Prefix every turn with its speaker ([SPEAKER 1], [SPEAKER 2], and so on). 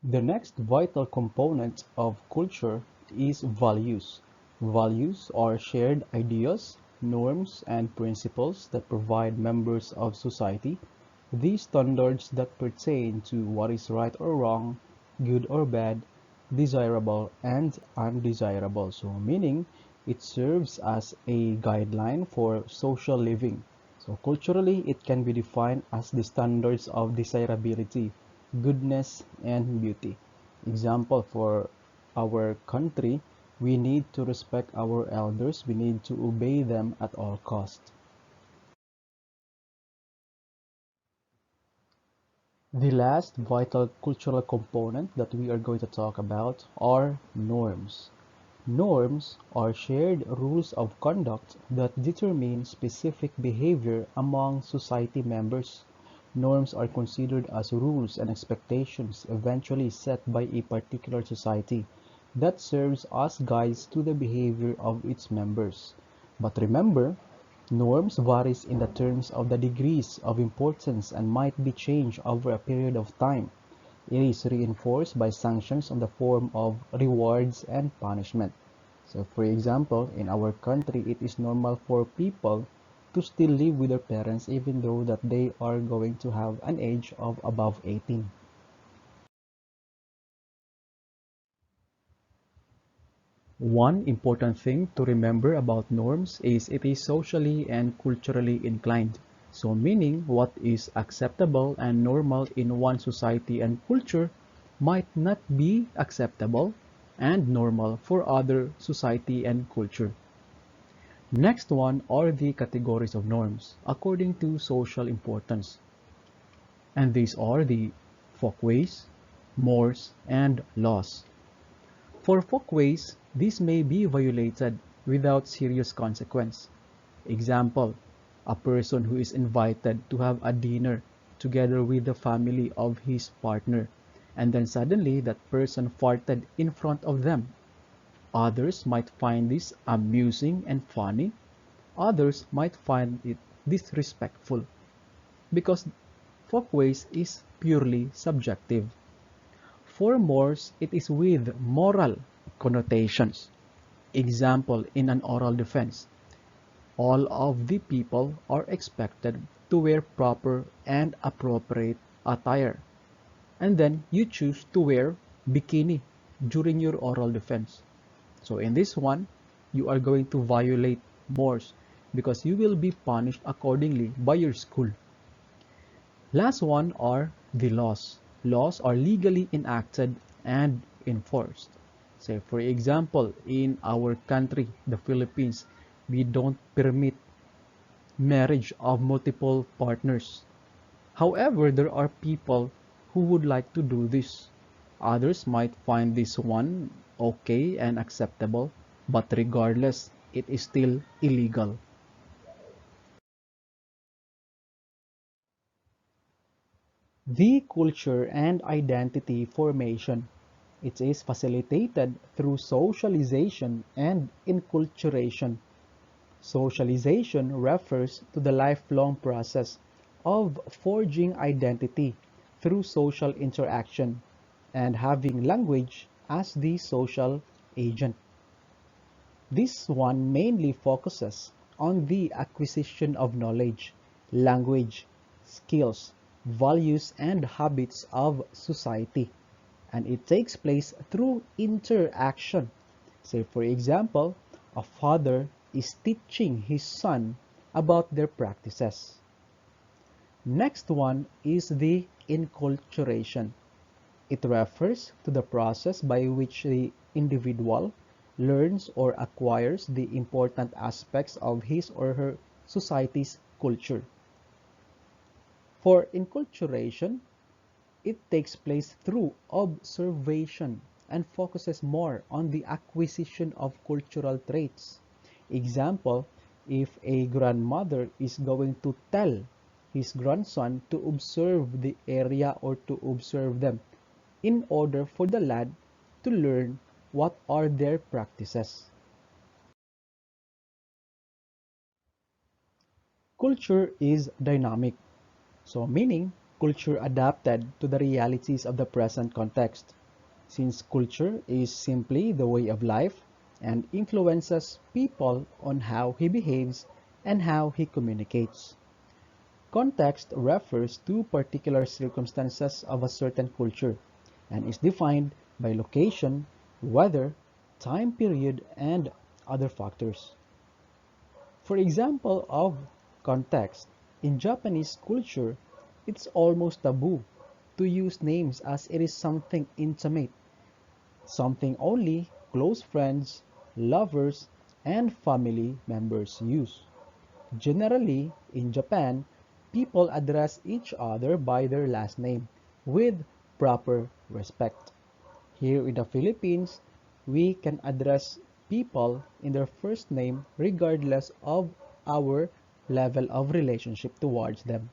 [SPEAKER 1] The next vital component of culture is values. Values are shared ideas, norms, and principles that provide members of society these standards that pertain to what is right or wrong, good or bad, desirable and undesirable. So, meaning it serves as a guideline for social living. So, culturally, it can be defined as the standards of desirability, goodness, and beauty. Example for our country, we need to respect our elders, we need to obey them at all costs. The last vital cultural component that we are going to talk about are norms. Norms are shared rules of conduct that determine specific behavior among society members. Norms are considered as rules and expectations eventually set by a particular society that serves as guides to the behavior of its members. But remember, norms varies in the terms of the degrees of importance and might be changed over a period of time. It is reinforced by sanctions in the form of rewards and punishment. So, for example, in our country, it is normal for people to still live with their parents even though that they are going to have an age of above 18. One important thing to remember about norms is it is socially and culturally inclined. So meaning what is acceptable and normal in one society and culture might not be acceptable and normal for other society and culture. Next one are the categories of norms according to social importance. And these are the folkways, mores, and laws. For folkways, these may be violated without serious consequence. Example, a person who is invited to have a dinner together with the family of his partner, and then suddenly that person farted in front of them. Others might find this amusing and funny. Others might find it disrespectful because folkways is purely subjective. For Morse, it is with moral connotations. Example, in an oral defense, all of the people are expected to wear proper and appropriate attire. And then you choose to wear bikini during your oral defense. So in this one, you are going to violate Morse because you will be punished accordingly by your school. Last one are the laws. Laws are legally enacted and enforced. Say for example, in our country, the Philippines, we don't permit marriage of multiple partners. However, there are people who would like to do this. Others might find this one okay and acceptable, but regardless, it is still illegal. The culture and identity formation. It is facilitated through socialization and inculturation. Socialization refers to the lifelong process of forging identity through social interaction and having language as the social agent. This one mainly focuses on the acquisition of knowledge, language, skills, values, and habits of society, and it takes place through interaction. Say, for example, a father is teaching his son about their practices. Next one is the inculturation. It refers to the process by which the individual learns or acquires the important aspects of his or her society's culture. For inculturation, it takes place through observation and focuses more on the acquisition of cultural traits. Example, if a grandmother is going to tell his grandson to observe the area or to observe them in order for the lad to learn what are their practices. Culture is dynamic, so meaning Culture adapted to the realities of the present context, since culture is simply the way of life and influences people on how he behaves and how he communicates. Context refers to particular circumstances of a certain culture and is defined by location, weather, time period, and other factors. For example of context, in Japanese culture, it's almost taboo to use names as it is something intimate, something only close friends, lovers, and family members use. Generally, in Japan, people address each other by their last name with proper respect. Here in the Philippines, we can address people in their first name regardless of our level of relationship towards them.